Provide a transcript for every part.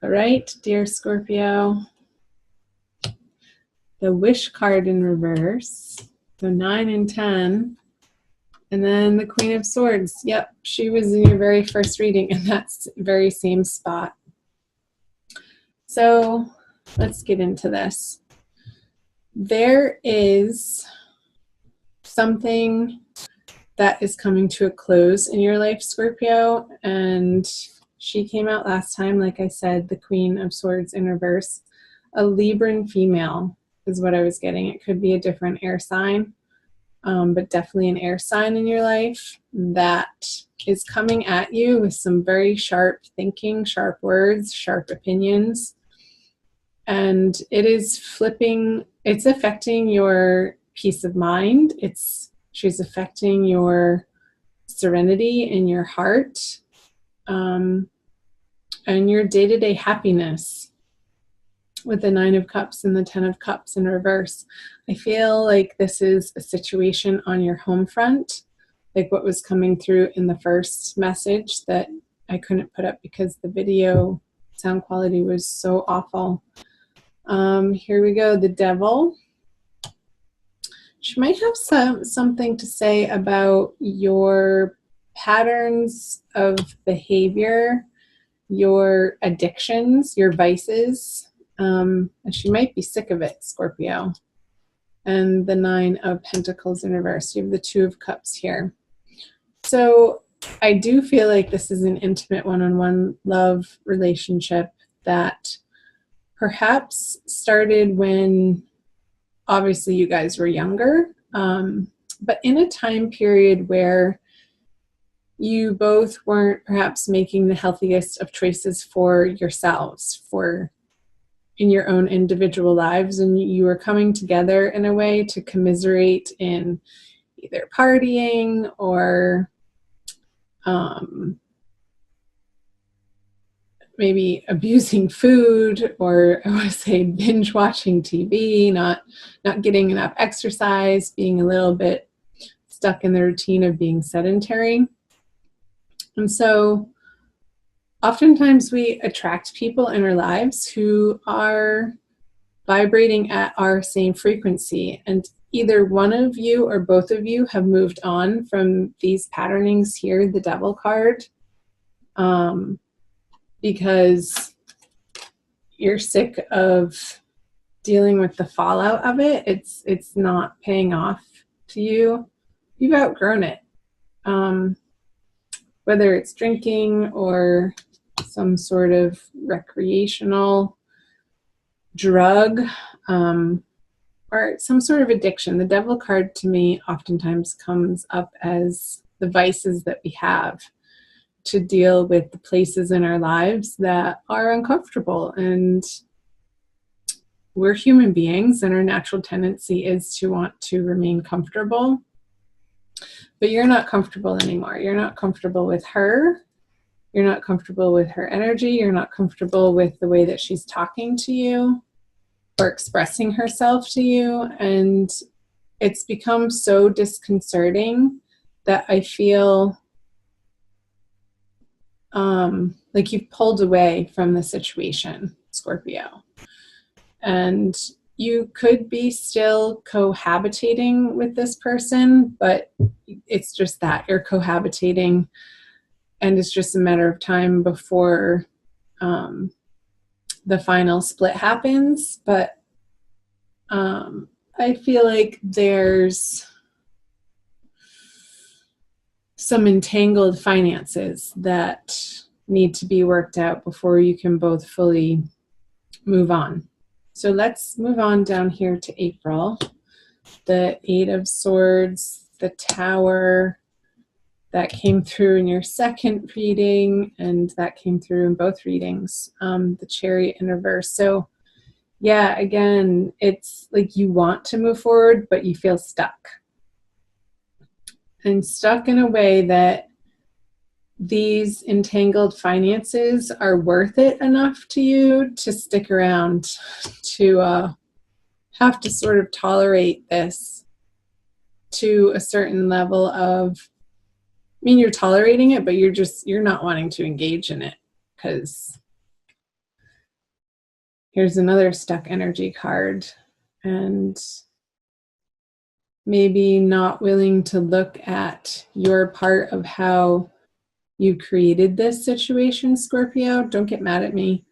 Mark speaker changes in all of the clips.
Speaker 1: All right, dear Scorpio, the wish card in reverse. So 9 and 10. And then the Queen of Swords. Yep, she was in your very first reading in that very same spot. So let's get into this. There is something that is coming to a close in your life, Scorpio, and she came out last time, like I said, the Queen of Swords in reverse. A Libran female is what I was getting. It could be a different air sign, but definitely an air sign in your life that is coming at you with some very sharp thinking, sharp words, sharp opinions. And it is flipping, it's affecting your peace of mind. She's affecting your serenity in your heart, and your day-to-day happiness with the 9 of Cups and the 10 of Cups in reverse. I feel like this is a situation on your home front, like what was coming through in the first message that I couldn't put up because the video sound quality was so awful. Here we go, the Devil. She might have something to say about your patterns of behavior, your addictions, your vices. And she might be sick of it, Scorpio. And the 9 of Pentacles in reverse. You have the 2 of Cups here. So I do feel like this is an intimate one-on-one love relationship that perhaps started when obviously you guys were younger, but in a time period where you both weren't perhaps making the healthiest of choices for yourselves, in your own individual lives, and you were coming together in a way to commiserate in either partying or maybe abusing food, or I want to say binge watching TV, not getting enough exercise, being a little bit stuck in the routine of being sedentary. And so oftentimes we attract people in our lives who are vibrating at our same frequency, and either one of you or both of you have moved on from these patternings here, the Devil card, because you're sick of dealing with the fallout of it. It's not paying off to you. You've outgrown it. Whether it's drinking or some sort of recreational drug, or some sort of addiction. The Devil card to me oftentimes comes up as the vices that we have to deal with the places in our lives that are uncomfortable. And we're human beings, and our natural tendency is to want to remain comfortable. But you're not comfortable anymore. You're not comfortable with her. You're not comfortable with her energy. You're not comfortable with the way that she's talking to you or expressing herself to you. And it's become so disconcerting that I feel like you've pulled away from the situation, Scorpio. And you could be still cohabitating with this person, but it's just that you're cohabitating, and it's just a matter of time before the final split happens. But I feel like there's some entangled finances that need to be worked out before you can both fully move on. So let's move on down here to April. The 8 of Swords, the Tower, that came through in your second reading, and that came through in both readings. The Chariot in reverse. So yeah, again, it's like you want to move forward, but you feel stuck. And stuck in a way that these entangled finances are worth it enough to you to stick around, to have to sort of tolerate this to a certain level of, I mean, you're tolerating it, but you're not wanting to engage in it because Here's another stuck energy card. And maybe not willing to look at your part of how you created this situation, Scorpio. Don't get mad at me.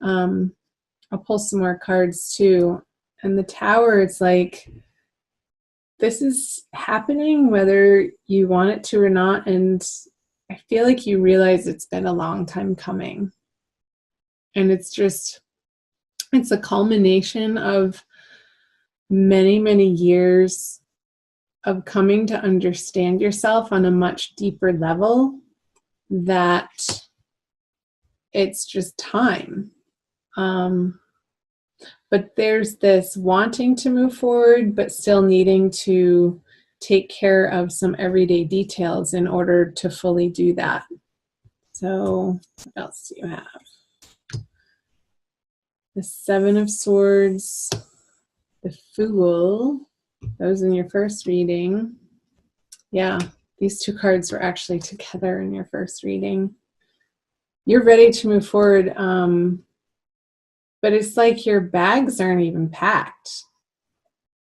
Speaker 1: I'll pull some more cards too. And the Tower, it's like, this is happening whether you want it to or not. And I feel like you realize it's been a long time coming. And it's a culmination of many, many years of coming to understand yourself on a much deeper level, that it's just time. But there's this wanting to move forward, but still needing to take care of some everyday details in order to fully do that. So what else do you have? The Seven of Swords, the Fool, that was in your first reading. Yeah, these two cards were actually together in your first reading. You're ready to move forward, but it's like your bags aren't even packed.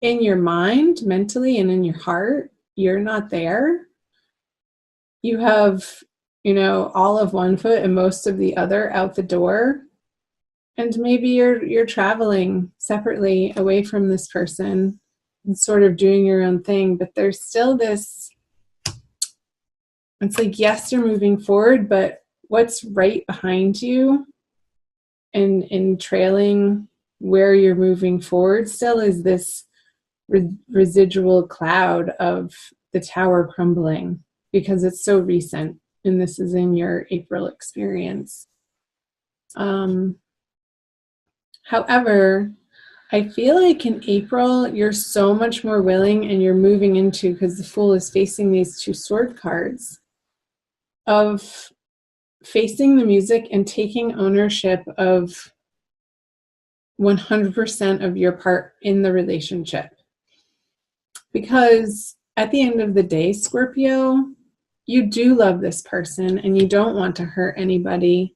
Speaker 1: In your mind, mentally, and in your heart, you're not there. You have, all of one foot and most of the other out the door. And maybe you're traveling separately away from this person and sort of doing your own thing, but there's still this, it's like, yes, you're moving forward, but what's right behind you and in trailing where you're moving forward still is this residual cloud of the Tower crumbling, because it's so recent, and this is in your April experience. However, I feel like in April, you're so much more willing, and you're moving into, because the Fool is facing these two sword cards, of facing the music and taking ownership of 100% of your part in the relationship. Because at the end of the day, Scorpio, you do love this person and you don't want to hurt anybody,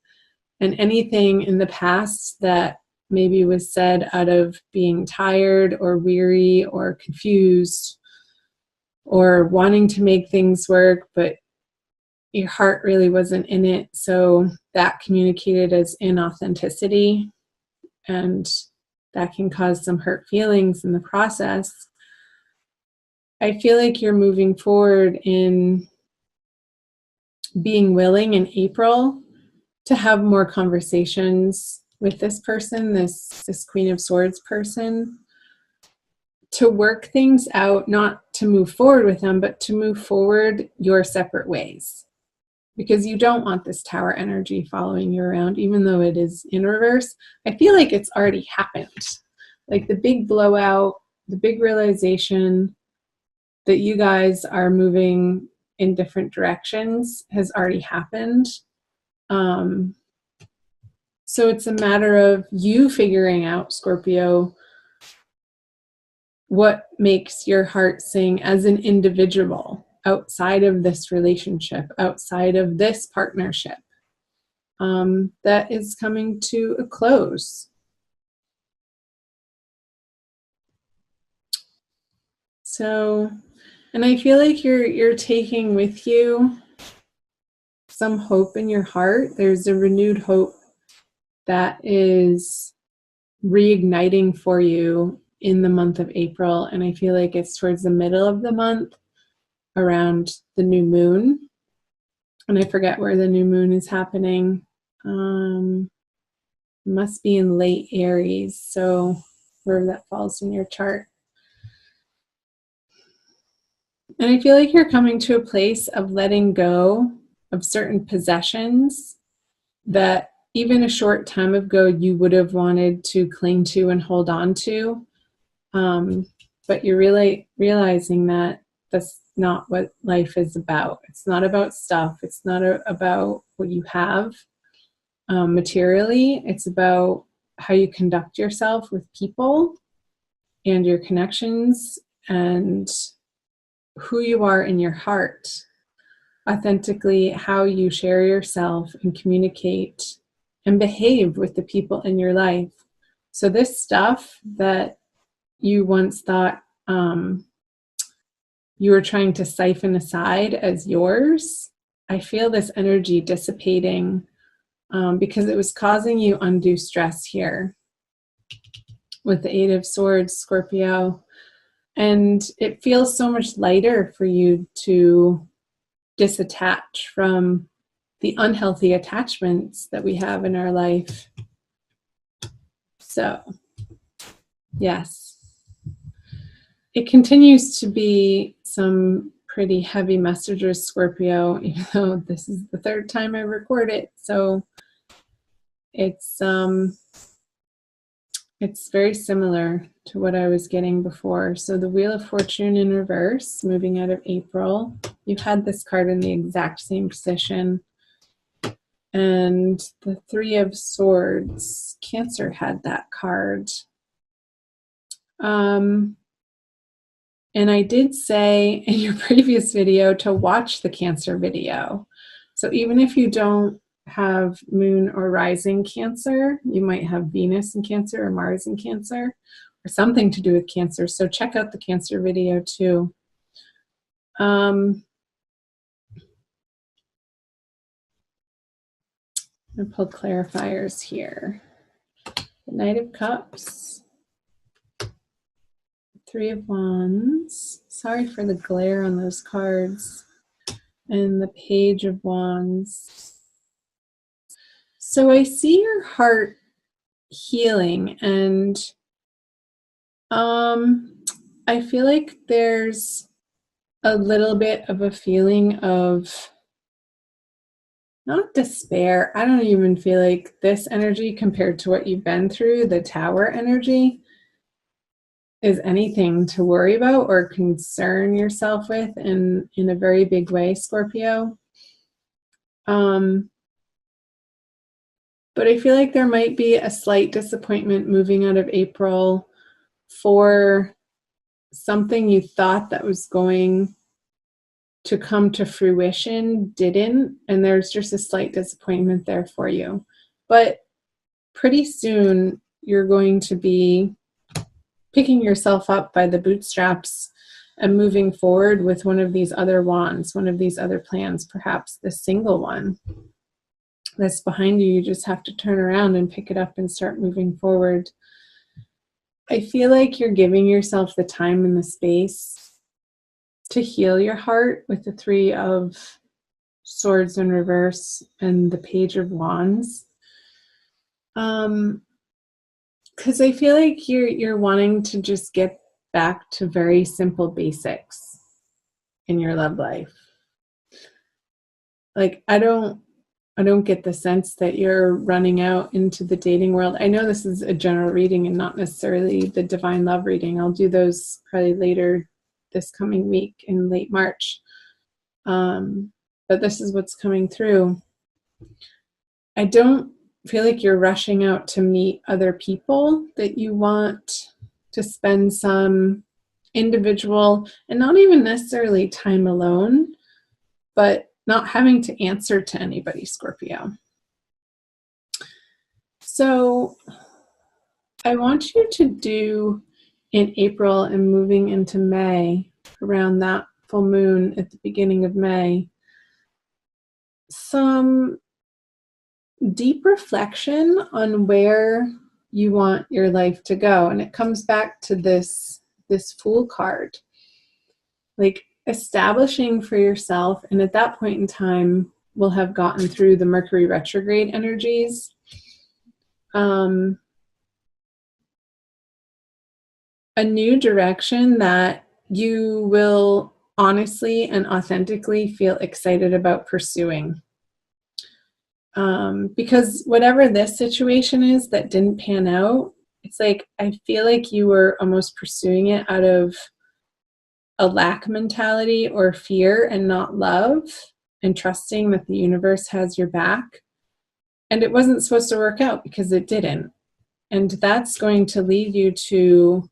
Speaker 1: and anything in the past that maybe was said out of being tired or weary or confused or wanting to make things work, but your heart really wasn't in it. So that communicated as inauthenticity, and that can cause some hurt feelings in the process. I feel like you're moving forward in being willing in April to have more conversations with this person, this Queen of Swords person, to work things out, not to move forward with them, but to move forward your separate ways. Because you don't want this Tower energy following you around, even though it is in reverse. I feel like it's already happened. Like the big blowout, the big realization that you guys are moving in different directions has already happened. So it's a matter of you figuring out, Scorpio, what makes your heart sing as an individual outside of this relationship, outside of this partnership, that is coming to a close. So, and I feel like you're taking with you some hope in your heart. There's a renewed hope that is reigniting for you in the month of April. And I feel like it's towards the middle of the month, around the new moon. And I forget where the new moon is happening. Must be in late Aries, so wherever that falls in your chart. And I feel like you're coming to a place of letting go of certain possessions that even a short time ago you would have wanted to cling to and hold on to. But you're really realizing that that's not what life is about. It's not about stuff. It's not about what you have materially. It's about how you conduct yourself with people and your connections and who you are in your heart. Authentically, how you share yourself and communicate and behave with the people in your life. So this stuff that you once thought you were trying to siphon aside as yours, I feel this energy dissipating because it was causing you undue stress here with the Eight of Swords, Scorpio. And it feels so much lighter for you to disattach from the unhealthy attachments that we have in our life. So, yes, it continues to be some pretty heavy messages, Scorpio, even though this is the third time I record it. So it's very similar to what I was getting before. So the Wheel of Fortune in reverse, moving out of April. You've had this card in the exact same position. And the Three of Swords, Cancer had that card. And I did say in your previous video to watch the Cancer video. So even if you don't have moon or rising Cancer, you might have Venus in Cancer or Mars in Cancer or something to do with Cancer. So check out the Cancer video too. I pulled clarifiers here. The Knight of Cups. Three of Wands. Sorry for the glare on those cards. And the Page of Wands. So I see your heart healing, and I feel like there's a little bit of a feeling of not despair. I don't even feel like this energy compared to what you've been through, the Tower energy, is anything to worry about or concern yourself with in a very big way, Scorpio. But I feel like there might be a slight disappointment moving out of April for something you thought that was going to come to fruition didn't, and there's just a slight disappointment there for you. But pretty soon you're going to be picking yourself up by the bootstraps and moving forward with one of these other wands, one of these other plans, perhaps the single one that's behind you. You just have to turn around and pick it up and start moving forward. I feel like you're giving yourself the time and the space to heal your heart with the Three of Swords in reverse and the Page of Wands. Because I feel like you're wanting to just get back to very simple basics in your love life. Like, I don't get the sense that you're running out into the dating world. I know this is a general reading and not necessarily the divine love reading. I'll do those probably later this coming week in late March. But this is what's coming through. I don't feel like you're rushing out to meet other people, that you want to spend some individual and not even necessarily time alone, but not having to answer to anybody, Scorpio. So I want you to do in April and moving into May, around that full moon at the beginning of May, some deep reflection on where you want your life to go. And it comes back to this Fool card. Like, establishing for yourself, and at that point in time we'll have gotten through the Mercury retrograde energies. A new direction that you will honestly and authentically feel excited about pursuing. Because whatever this situation is that didn't pan out, it's like, I feel like you were almost pursuing it out of a lack mentality or fear and not love, and trusting that the universe has your back. And it wasn't supposed to work out because it didn't. And that's going to lead you to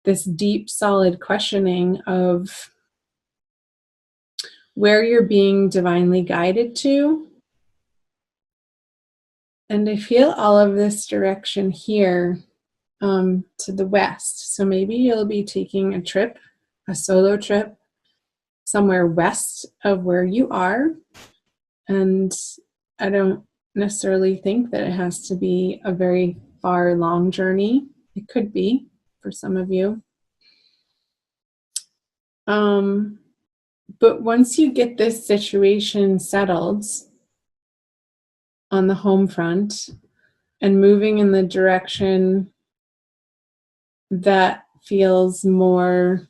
Speaker 1: this deep, solid questioning of where you're being divinely guided to. And I feel all of this direction here to the west. So maybe you'll be taking a trip, a solo trip, somewhere west of where you are. And I don't necessarily think that it has to be a very far, long journey. It could be for some of you. But once you get this situation settled on the home front and moving in the direction that feels more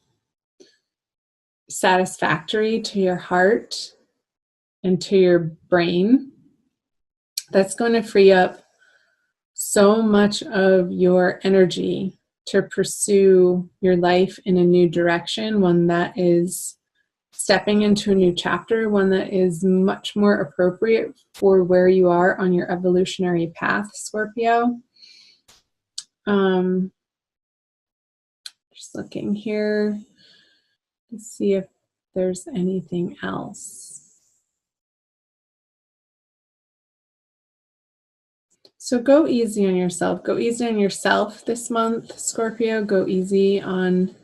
Speaker 1: satisfactory to your heart and to your brain, that's going to free up so much of your energy to pursue your life in a new direction, one that is stepping into a new chapter, one that is much more appropriate for where you are on your evolutionary path, Scorpio. Just looking here to see if there's anything else. So go easy on yourself. Go easy on yourself this month, Scorpio. Go easy on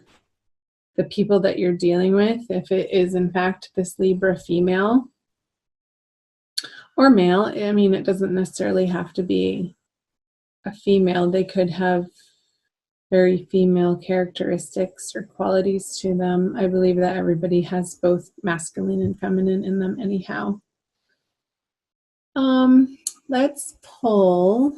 Speaker 1: the people that you're dealing with, if it is in fact this Libra female or male. I mean, it doesn't necessarily have to be a female. They could have very female characteristics or qualities to them. I believe that everybody has both masculine and feminine in them anyhow. Let's pull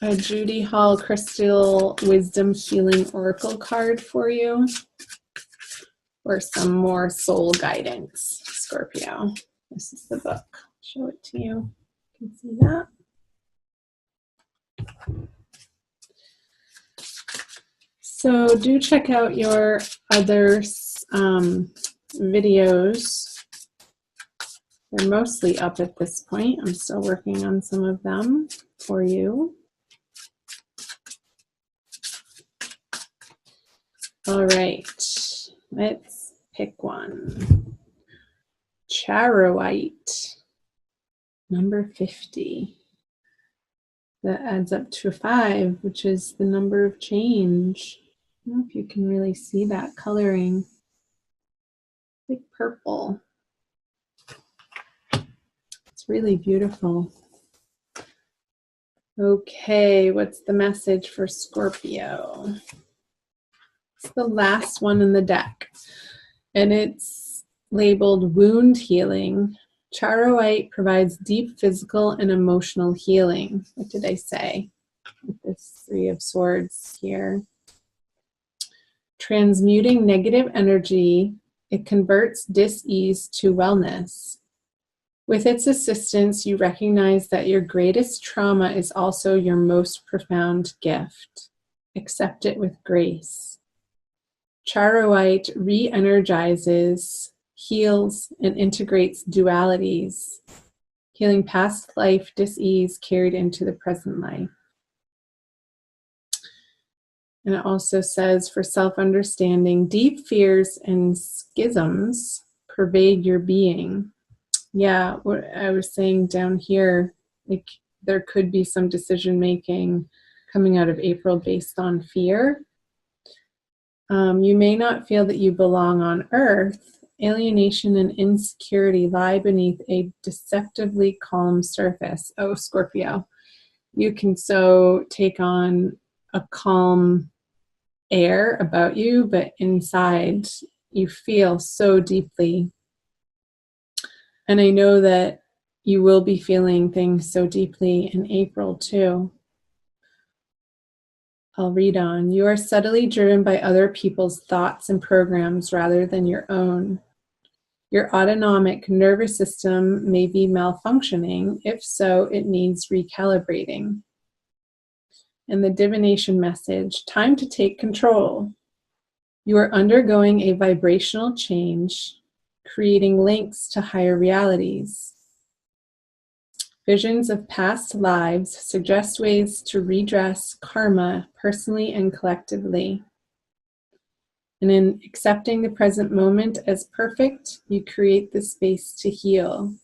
Speaker 1: a Judy Hall Crystal Wisdom Healing Oracle card for you, or some more soul guidance, Scorpio. This is the book. Show it to you. You can see that. So do check out your other videos. They're mostly up at this point. I'm still working on some of them for you. All right, let's pick one. Charoite, number 50. That adds up to 5, which is the number of change. I don't know if you can really see that coloring. Like purple. It's really beautiful. Okay, what's the message for Scorpio? It's the last one in the deck, and it's labeled Wound Healing. Charoite provides deep physical and emotional healing. What did I say with this 3 of Swords here? Transmuting negative energy, it converts dis-ease to wellness. With its assistance, you recognize that your greatest trauma is also your most profound gift. Accept it with grace. Charoite re-energizes, heals, and integrates dualities, healing past life dis-ease carried into the present life. And it also says, for self-understanding, deep fears and schisms pervade your being. Yeah, what I was saying down here, like there could be some decision making coming out of April based on fear. You may not feel that you belong on Earth. Alienation and insecurity lie beneath a deceptively calm surface. Oh, Scorpio, you can so take on a calm air about you, but inside you feel so deeply. And I know that you will be feeling things so deeply in April too. I'll read on. You are subtly driven by other people's thoughts and programs rather than your own. Your autonomic nervous system may be malfunctioning. If so, it needs recalibrating. And the divination message, time to take control. You are undergoing a vibrational change, creating links to higher realities. Visions of past lives suggest ways to redress karma personally and collectively. And in accepting the present moment as perfect, you create the space to heal.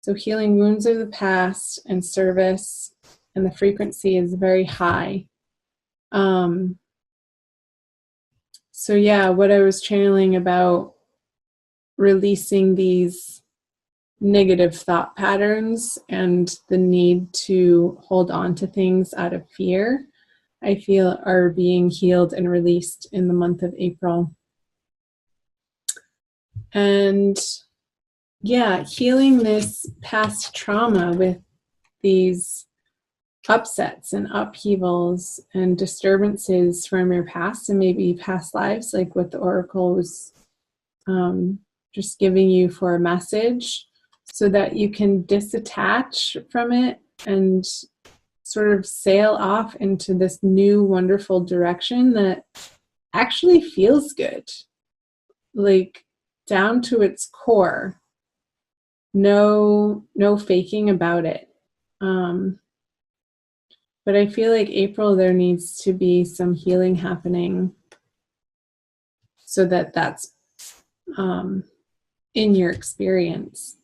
Speaker 1: So healing wounds of the past and service, and the frequency is very high. So yeah, what I was channeling about releasing these negative thought patterns and the need to hold on to things out of fear, I feel are being healed and released in the month of April. And yeah, healing this past trauma with these upsets and upheavals and disturbances from your past and maybe past lives, like what the oracle was just giving you for a message, so that you can disattach from it and sort of sail off into this new wonderful direction that actually feels good, like down to its core. No faking about it. But I feel like April, there needs to be some healing happening so that that's in your experience.